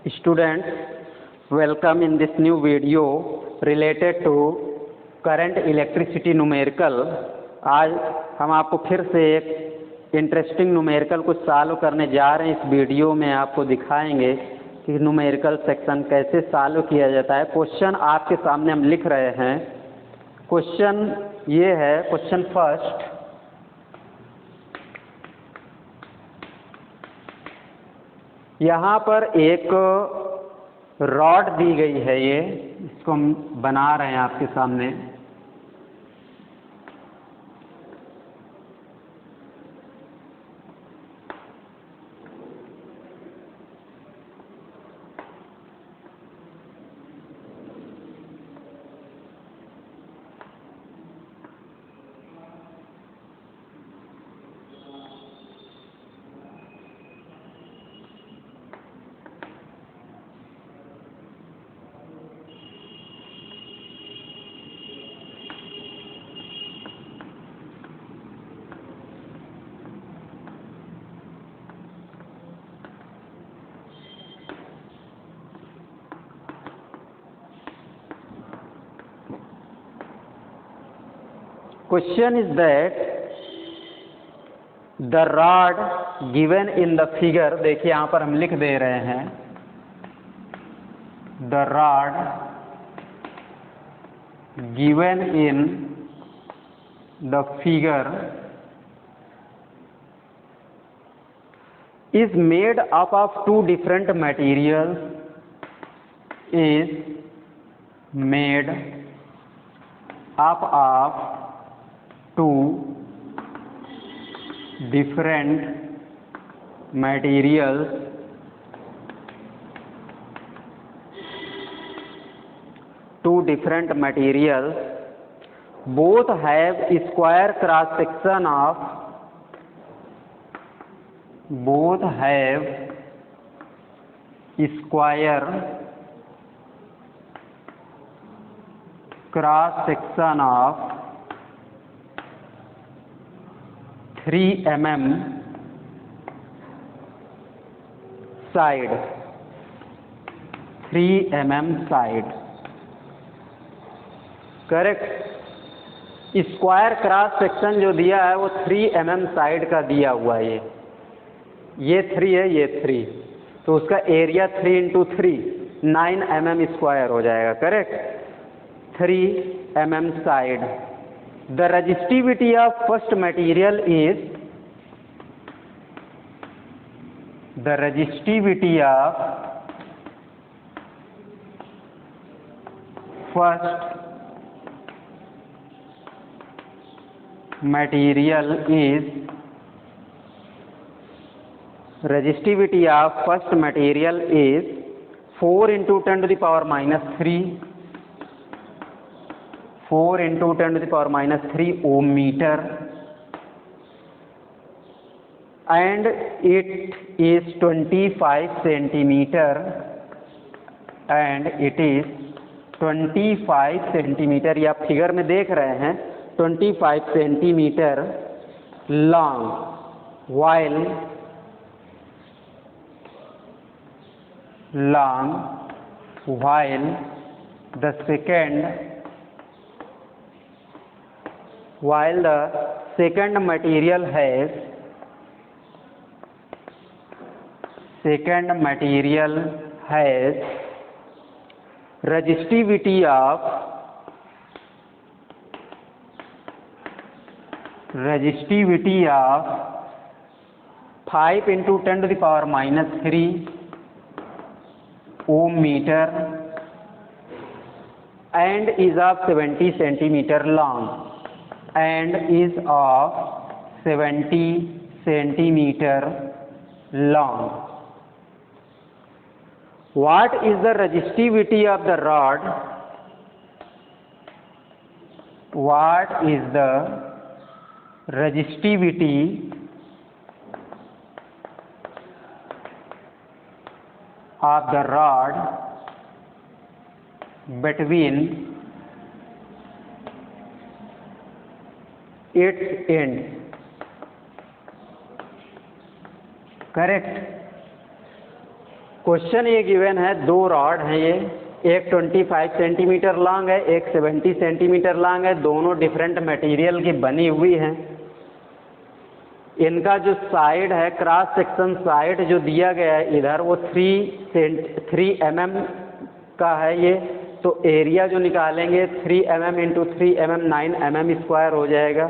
Students, welcome in this new video related to current electricity numerical। आज हम आपको फिर से एक इंटरेस्टिंग न्यूमेरिकल कुछ सॉल्व करने जा रहे हैं। इस वीडियो में आपको दिखाएंगे कि न्यूमेरिकल सेक्शन कैसे सॉल्व किया जाता है। क्वेश्चन आपके सामने हम लिख रहे हैं। क्वेश्चन ये है, क्वेश्चन फर्स्ट, यहाँ पर एक रॉड दी गई है। ये इसको हम बना रहे हैं आपके सामने। Question is that the rod given in the figure, देखिए यहाँ पर हम लिख दे रहे हैं, the rod given in the figure is made up of two different materials, is made up of two different materials, both have square cross section of, square cross section of 3 mm side, 3 mm side। Correct. Square cross section जो दिया है वो 3 mm side का दिया हुआ है। ये 3 है, ये 3, तो उसका एरिया 3 इंटू 3 9 mm स्क्वायर हो जाएगा। Correct. 3 mm side. The resistivity of first material is, the resistivity of first material is, resistivity of first material is 4 into 10 to the power minus 3, 4 into 10 to the power minus 3 ohm meter, and it is 25 centimeter, and it is 25 centimeter, या figure में देख रहे हैं 25 centimeter long, while the second material has resistivity of 5 into 10 to the power minus 3 ohm meter, and is of 70 centimeter long, and is of 70 centimeter long. What is the resistivity of the rod? What is the resistivity of the rod between its ends? Correct. Question ये given है, दो rod हैं ये, एक 25 centimetre long है, एक 70 centimetre long है, दोनों डिफरेंट मटेरियल की बनी हुई हैं। इनका जो साइड है, क्रॉस सेक्शन साइड जो दिया गया है इधर, वो 3 mm का है ये। तो एरिया जो निकालेंगे 3 mm into 3 mm 9 mm square हो जाएगा।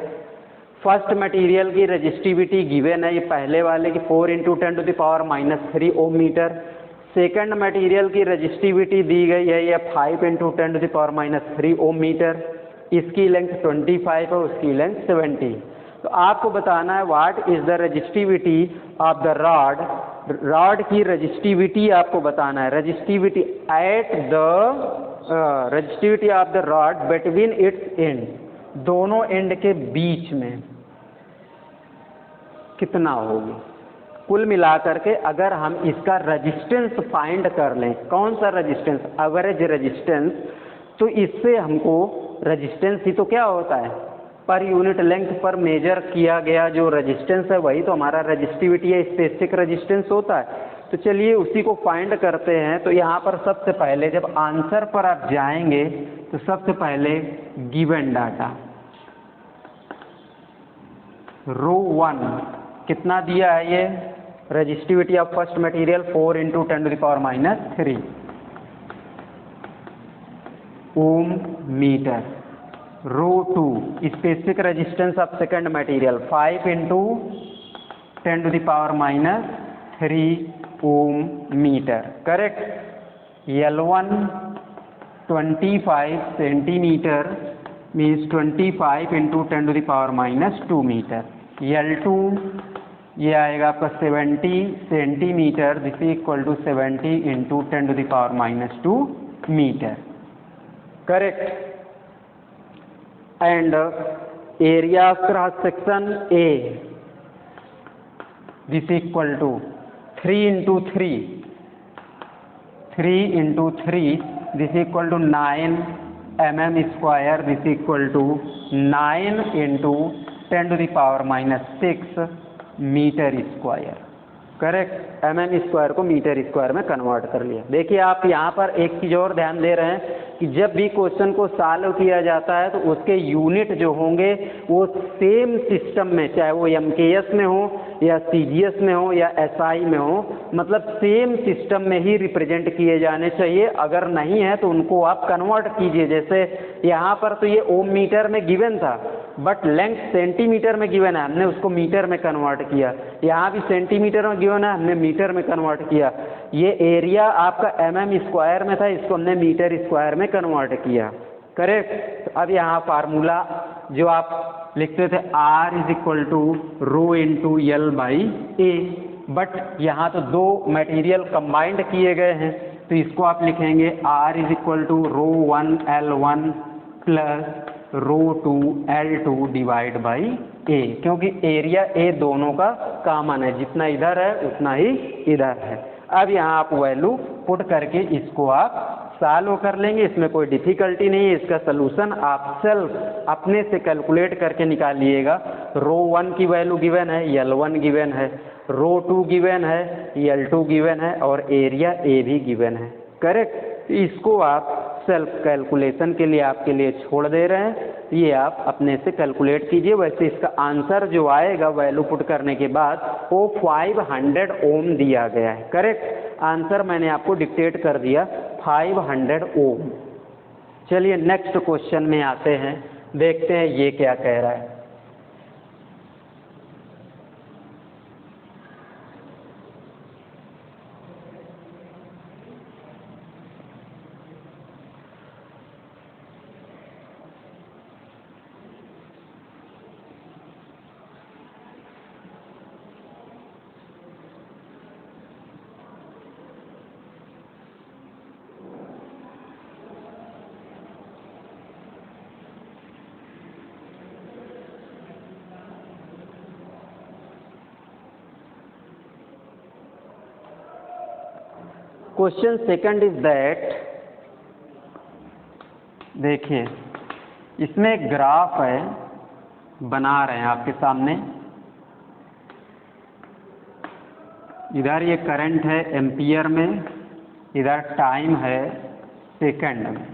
फर्स्ट मटेरियल की रजिस्टिविटी गिवन है, ये पहले वाले की 4 into 10⁻³ ohm metre. Second material की रजिस्टिविटी दी गई है, ये 5 इंटू 10⁻³ ओम मीटर। इसकी लेंथ 25 है, उसकी लेंथ 70। तो आपको बताना है what is the resistivity of the rod. Rod की रजिस्टिविटी आपको बताना है, resistivity at the resistivity of the rod between its and, दोनों एंड के बीच में कितना होगी। कुल मिलाकर के अगर हम इसका रेजिस्टेंस फाइंड कर लें, कौन सा रेजिस्टेंस, एवरेज रेजिस्टेंस, तो इससे हमको रेजिस्टेंस ही तो क्या होता है, पर यूनिट लेंथ पर मेजर किया गया जो रेजिस्टेंस है वही तो हमारा रेजिस्टिविटी है, स्पेसिफिक रेजिस्टेंस होता है। तो चलिए उसी को फाइंड करते हैं। तो यहाँ पर सबसे पहले जब आंसर पर आप जाएंगे तो सबसे पहले गिवन डाटा रो 1 कितना दिया है, ये resistivity of first material 4 into 10⁻³ ohm metre. Rho 2 specific resistance of second material 5 into 10⁻³ ohm metre, correct. L1 25 centimetre means 25 into 10⁻² metre. L2 ये आएगा आपका 70 centimetre, this is equal to 70 into 10⁻² metre, correct. And area of cross section A, this equal to 3 into 3 this equal to 9 mm square, this equal to 9 into 10⁻⁻6 metre square, correct. mm square को metre square में convert कर लिया। देखिए आप यहाँ पर एक चीज़ और ध्यान दे रहे हैं कि जब भी क्वेश्चन को सॉल्व किया जाता है तो उसके यूनिट जो होंगे वो सेम सिस्टम में, चाहे वो MKS में हो या CGS में हो या SI में हो, मतलब सेम सिस्टम में ही रिप्रेजेंट किए जाने चाहिए। अगर नहीं है तो उनको आप कन्वर्ट कीजिए। जैसे यहाँ पर तो ये ओम मीटर में गिवन था, बट लेंथ सेंटीमीटर में गिवन है, हमने उसको मीटर में कन्वर्ट किया। यहाँ भी सेंटीमीटर में गिवन है, हमने मीटर में कन्वर्ट किया। ये एरिया आपका mm स्क्वायर में था, इसको हमने मीटर स्क्वायर में कन्वर्ट किया, करेक्ट। अब यहाँ फार्मूला जो आप लिखते थे R is equal to rho into L by A, but यहाँ तो दो मटेरियल कंबाइंड किए गए हैं, तो इसको आप लिखेंगे R is equal to rho 1 L1 plus rho 2 L2 divide by A, क्योंकि एरिया ए दोनों का कॉमन है, जितना इधर है उतना ही इधर है। अब यहाँ आप वैल्यू पुट करके इसको आप सॉल्व कर लेंगे, इसमें कोई डिफिकल्टी नहीं है। इसका सलूशन आप सेल्फ अपने से कैलकुलेट करके निकालिएगा। रो 1 की वैल्यू गिवन है, L1 गिवन है, रो 2 गिवन है, L2 गिवन है और एरिया ए भी गिवन है, करेक्ट। इसको आप सेल्फ कैलकुलेशन के लिए आपके लिए छोड़ दे रहे हैं, ये आप अपने से कैलकुलेट कीजिए। वैसे इसका आंसर जो आएगा वैल्यू पुट करने के बाद वो 500 ओम दिया गया है, करेक्ट। आंसर मैंने आपको डिक्टेट कर दिया 500 ओम। चलिए नेक्स्ट क्वेश्चन में आते हैं, देखते हैं ये क्या कह रहा है। क्वेश्चन सेकंड इज दैट, देखिए इसमें एक ग्राफ है, बना रहे हैं आपके सामने। इधर ये करंट है एम्पियर में, इधर टाइम है सेकंड में।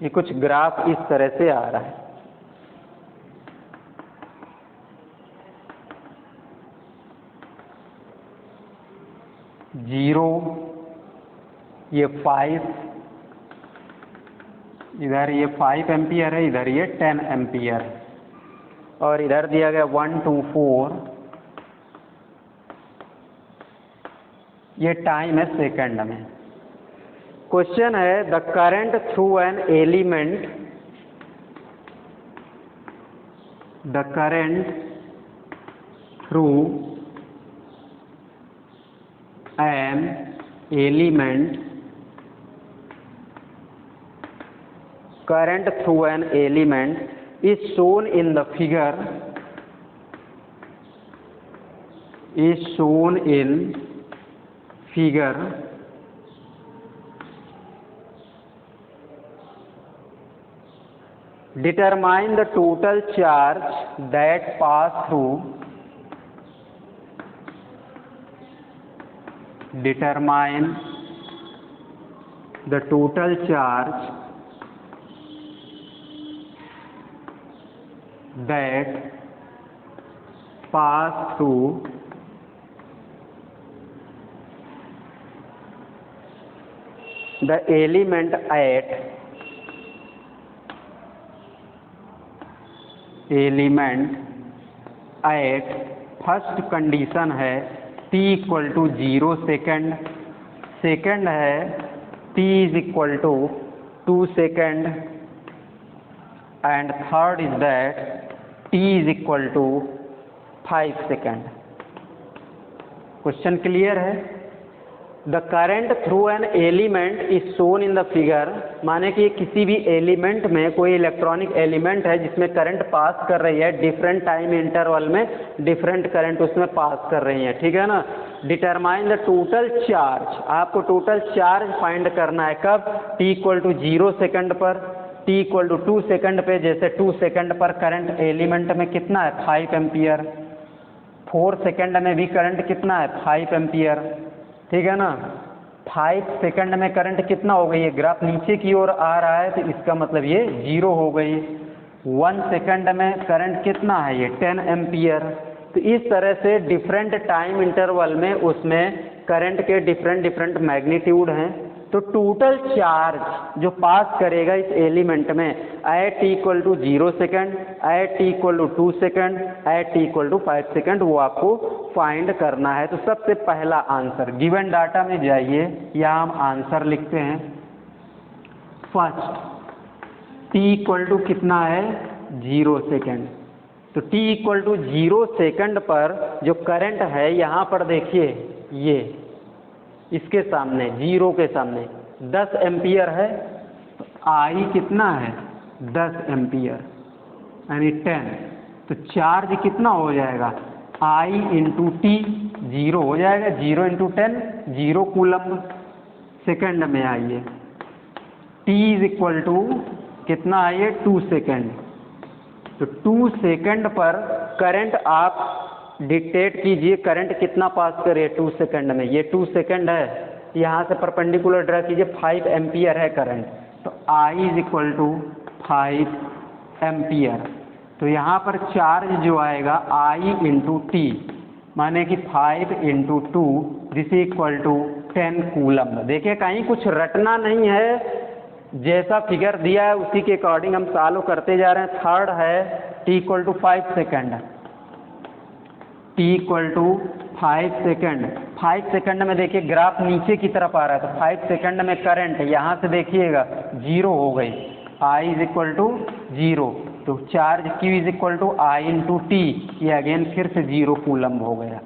ये कुछ ग्राफ इस तरह से आ रहा है। जीरो, ये 5, इधर ये 5 एम्पियर है, इधर ये 10 एम्पियर है, और इधर दिया गया 1 2 4, ये टाइम है सेकंड में। क्वेश्चन है the current through an element, the current through an element, current through an element is shown in the figure, is shown in figure determine the total charge that pass through, determine the total charge that pass through the element at first condition है t equal to 0 second, second है t is equal to 2 second, and third is that t is equal to 5 second. Question clear है? The current through an element is shown in the figure, माने कि किसी भी element में कोई electronic element है जिसमें करंट पास कर रही है, डिफरेंट टाइम इंटरवल में डिफरेंट करंट उसमें पास कर रही है, ठीक है ना। डिटरमाइन द टोटल चार्ज, आपको टोटल चार्ज फाइंड करना है कब? t इक्वल टू 0 सेकेंड पर, t इक्वल टू 2 सेकेंड पे, जैसे 2 सेकेंड पर करंट एलिमेंट में कितना है 5 एम्पियर, 4 सेकेंड में भी करंट कितना है 5 एम्पियर, ठीक है ना। 5 सेकंड में करंट कितना हो गई? ये ग्राफ नीचे की ओर आ रहा है तो इसका मतलब ये 0 हो गई। 1 सेकंड में करंट कितना है? ये 10 एम्पियर। तो इस तरह से डिफरेंट टाइम इंटरवल में उसमें करंट के डिफरेंट मैग्नीट्यूड हैं। तो टोटल चार्ज जो पास करेगा इस एलिमेंट में at t equal to 0 second, at t equal to 2 second, at t equal to 5 second, वो आपको फाइंड करना है। तो सबसे पहला आंसर गिवन डाटा में जाइए, यहाँ हम आंसर लिखते हैं। फर्स्ट t इक्वल टू कितना है 0 सेकेंड, तो t इक्वल टू 0 सेकेंड पर जो करंट है यहाँ पर देखिए, ये इसके सामने 0 के सामने 10 एम्पियर है, तो I कितना है 10 एम्पियर यानी 10, तो चार्ज कितना हो जाएगा I इंटू टी, 0 हो जाएगा, 0 इंटू 10 0 कूलम सेकेंड में आइए। t इज इक्वल टू कितना आइए 2 सेकेंड, तो 2 सेकेंड पर करंट आप डिक्टेट कीजिए, करंट कितना पास करे 2 सेकंड में। ये 2 सेकंड है, यहाँ से परपेंडिकुलर ड्रा कीजिए, 5 एम्पियर है करंट, तो I is equal to 5 ampere. तो यहाँ पर चार्ज जो आएगा I इंटू टी, माने कि 5 into 2 this equal to 10 coulomb. देखिए कहीं कुछ रटना नहीं है, जैसा फिगर दिया है उसी के अकॉर्डिंग हम सॉल्व करते जा रहे हैं। थर्ड है t equal to 5 second, t equal to 5 second. 5 second में देखिए ग्राफ नीचे की तरफ आ रहा है, तो 5 सेकेंड में करंट यहाँ से देखिएगा 0 हो गई, I इज इक्वल टू 0, तो charge Q is equal to I into T, ये अगेन फिर से 0 कूलम हो गया,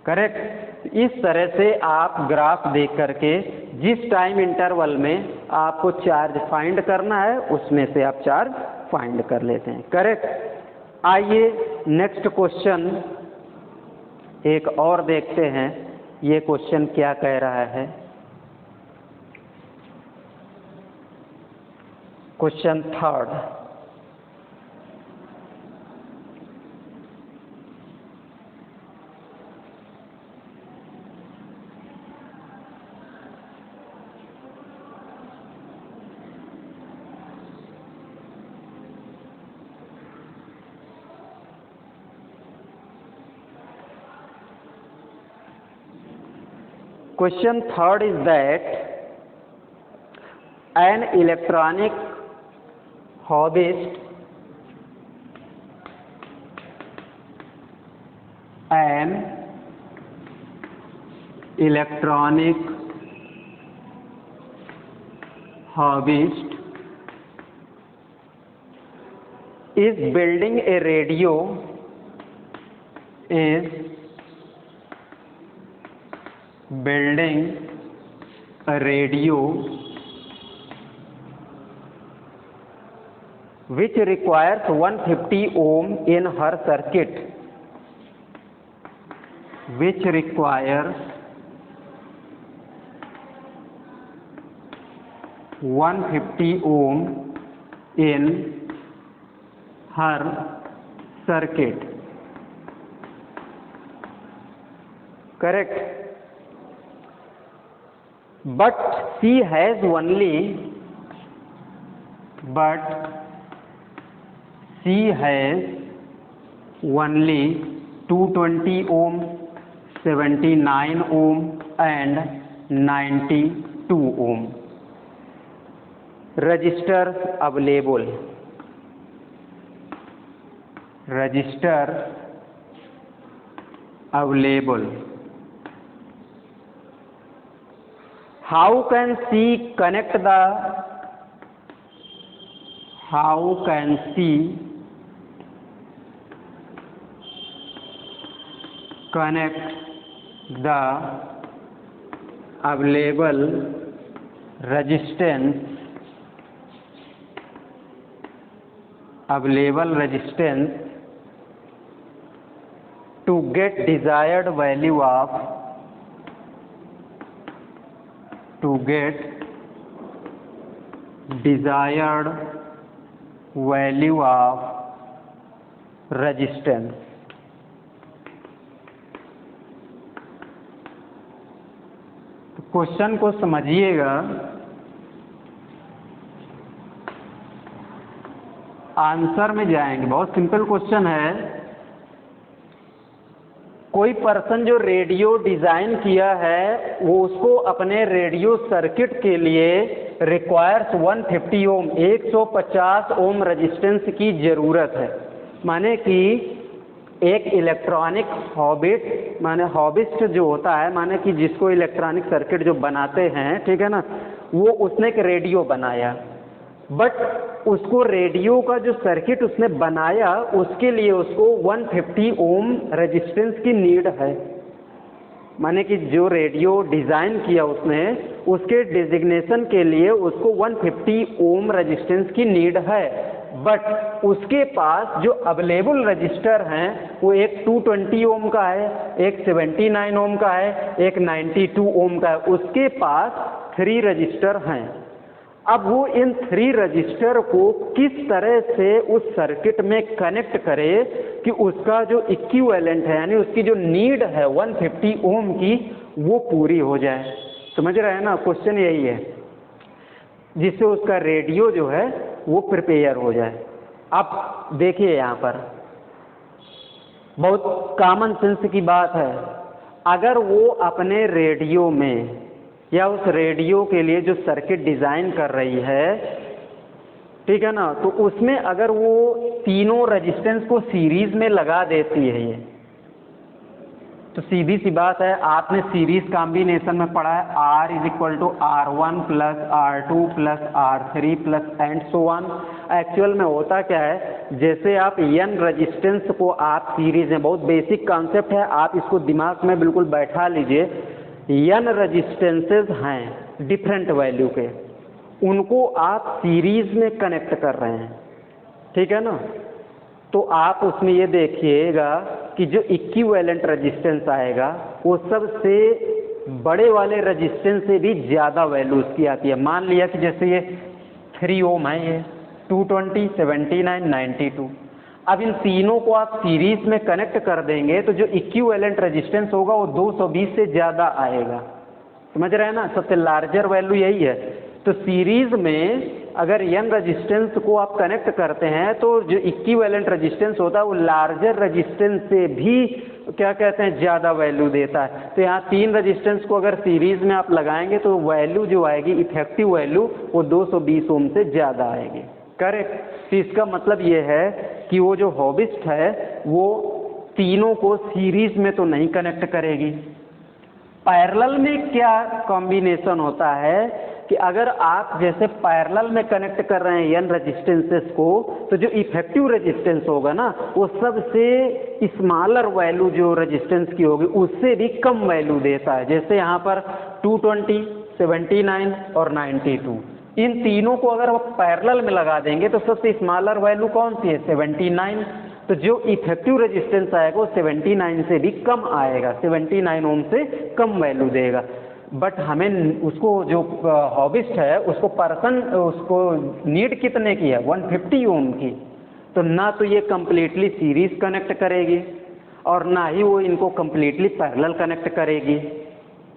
करेक्ट। इस तरह से आप ग्राफ देख करके जिस टाइम इंटरवल में आपको चार्ज फाइंड करना है उसमें से आप चार्ज फाइंड कर लेते हैं, करेक्ट। आइए नेक्स्ट क्वेश्चन एक और देखते हैं, ये क्वेश्चन क्या कह रहा है। Question third, Question third is that an electronic hobbyist is building a radio which requires 150 ohm in her circuit, which requires 150 ohm in her circuit. Correct. But she has only 220 ohm, 79 ohm and 92 ohm resistors available. How can she connect the available resistance to get desired value of resistance? Question को समझिएगा, answer में जाएंगे। बहुत simple question है। कोई person जो radio design किया है वो उसको अपने रेडियो सर्किट के लिए रिक्वायर्स 150 ओम 150 ओम रेजिस्टेंस की ज़रूरत है। माने कि एक इलेक्ट्रॉनिक हॉबिस्ट जो होता है, माने कि जिसको इलेक्ट्रॉनिक सर्किट जो बनाते हैं, ठीक है ना, वो उसने एक रेडियो बनाया, बट उसको रेडियो का जो सर्किट उसने बनाया उसके लिए उसको 150 ओम रेजिस्टेंस की नीड है। माने कि जो रेडियो डिज़ाइन किया उसने, उसके डिजिग्नेशन के लिए उसको 150 ओम रेजिस्टेंस की नीड है, बट उसके पास जो अवेलेबल रजिस्टर हैं वो एक 220 ओम का है, एक 79 ओम का है, एक 92 ओम का है। उसके पास 3 रजिस्टर हैं। अब वो इन 3 रजिस्टर को किस तरह से उस सर्किट में कनेक्ट करे कि उसका जो इक्विवेलेंट है, यानी उसकी जो नीड है 150 ओम की, वो पूरी हो जाए। समझ रहे हैं ना? क्वेश्चन यही है, जिससे उसका रेडियो जो है वो प्रिपेयर हो जाए। अब देखिए, यहाँ पर बहुत कॉमन सेंस की बात है। अगर वो अपने रेडियो में या उस रेडियो के लिए जो सर्किट डिज़ाइन कर रही है, ठीक है ना, तो उसमें अगर वो तीनों रेजिस्टेंस को सीरीज में लगा देती है, ये तो सीधी सी बात है, आपने सीरीज कॉम्बिनेशन में पढ़ा है R = R1 + R2 + R3 + and so on. Actual में होता क्या है, जैसे आप n रेजिस्टेंस को आप सीरीज में, बहुत बेसिक कॉन्सेप्ट है, आप इसको दिमाग में बिल्कुल बैठा लीजिए। n रेजिस्टेंसेस हैं डिफरेंट वैल्यू के, उनको आप सीरीज में कनेक्ट कर रहे हैं, ठीक है ना। तो आप उसमें ये देखिएगा कि जो इक्विवेलेंट रेजिस्टेंस आएगा वो सबसे बड़े वाले रेजिस्टेंस से भी ज़्यादा वैल्यू उसकी आती है। मान लिया कि जैसे ये 3 ओम है, ये 220, 79, 92। अब इन तीनों को आप सीरीज में कनेक्ट कर देंगे तो जो इक्विवेलेंट रेजिस्टेंस होगा वो 220 से ज़्यादा आएगा। समझ रहे हैं ना, सबसे लार्जर वैल्यू यही है। तो सीरीज में अगर n रेजिस्टेंस को आप कनेक्ट करते हैं तो जो इक्विवेलेंट रेजिस्टेंस होता है वो लार्जर रेजिस्टेंस से भी क्या कहते हैं ज़्यादा वैल्यू देता है। तो यहाँ 3 रेजिस्टेंस को अगर सीरीज में आप लगाएंगे तो वैल्यू जो आएगी इफेक्टिव वैल्यू वो 220 ओम से ज़्यादा आएगी। करेक्ट। तो इसका मतलब ये है कि वो जो हॉबिस्ट है वो तीनों को सीरीज में तो नहीं कनेक्ट करेगी। पैरेलल में क्या कॉम्बिनेशन होता है कि अगर आप जैसे पैरेलल में कनेक्ट कर रहे हैं n रेजिस्टेंसेस को तो जो इफेक्टिव रेजिस्टेंस होगा ना वो सबसे स्मॉलर वैल्यू जो रेजिस्टेंस की होगी उससे भी कम वैल्यू देता है। जैसे यहाँ पर 220, 79 और 92, इन तीनों को अगर आप पैरेलल में लगा देंगे तो सबसे स्मॉलर वैल्यू कौन सी है? 79। तो जो इफेक्टिव रेजिस्टेंस आएगा वो 79 से भी कम आएगा, 79 ओम से कम वैल्यू देगा। बट हमें उसको जो हॉबिस्ट है उसको नीड कितने की है? 150 ओम की। तो ना तो ये कम्प्लीटली सीरीज कनेक्ट करेगी और ना ही वो इनको कम्प्लीटली पैरेलल कनेक्ट करेगी।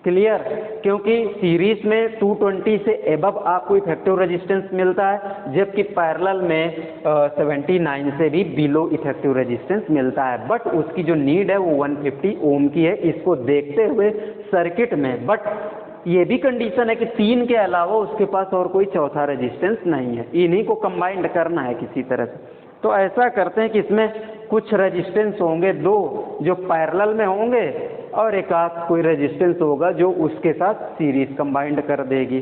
क्लियर? क्योंकि सीरीज में 220 से एबव आपको इफेक्टिव रेजिस्टेंस मिलता है जबकि पैरेलल में 79 से भी बिलो इफेक्टिव रेजिस्टेंस मिलता है। बट उसकी जो नीड है वो 150 ओम की है इसको देखते हुए सर्किट में। बट ये भी कंडीशन है कि 3 के अलावा उसके पास और कोई चौथा रेजिस्टेंस नहीं है, इन्हीं को कंबाइंड करना है किसी तरह से। तो ऐसा करते हैं कि इसमें कुछ रेजिस्टेंस होंगे 2 जो पैरेलल में होंगे और एक आध कोई रेजिस्टेंस होगा जो उसके साथ सीरीज कंबाइंड कर देगी।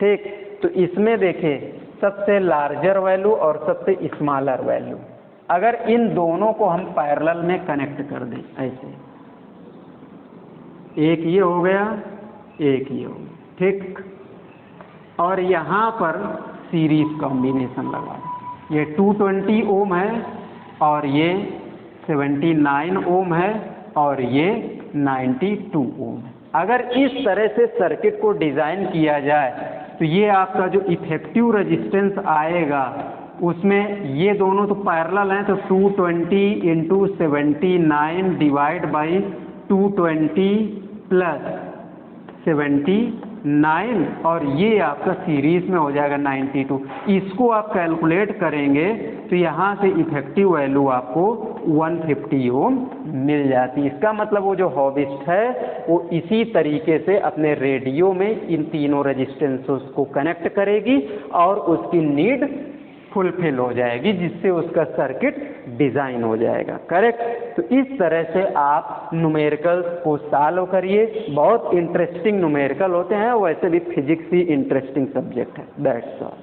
ठीक, तो इसमें देखें सबसे लार्जर वैल्यू और सबसे स्मॉलर वैल्यू, अगर इन दोनों को हम पैरेलल में कनेक्ट कर दें ऐसे, एक ये हो गया, एक ये हो गया, ठीक। और यहाँ पर सीरीज कॉम्बिनेशन लगा दें, ये 220 ओम है और ये 79 ओम है और ये 92 ओम है। अगर इस तरह से सर्किट को डिज़ाइन किया जाए तो ये आपका जो इफेक्टिव रेजिस्टेंस आएगा उसमें ये दोनों तो पैरेलल हैं, तो 220 इंटू 79 डिवाइड बाई 220 प्लस 79 और ये आपका सीरीज में हो जाएगा 92। इसको आप कैलकुलेट करेंगे तो यहाँ से इफेक्टिव वैल्यू आपको 150 ओम मिल जाती है। इसका मतलब वो जो हॉबिस्ट है वो इसी तरीके से अपने रेडियो में इन तीनों रेजिस्टेंसेस को कनेक्ट करेगी और उसकी नीड फुलफिल हो जाएगी जिससे उसका सर्किट डिज़ाइन हो जाएगा। करेक्ट? तो इस तरह से आप न्यूमेरिकल्स को सॉल्व करिए, बहुत इंटरेस्टिंग न्यूमेरिकल होते हैं, वैसे भी फिजिक्स ही इंटरेस्टिंग सब्जेक्ट है। That's all.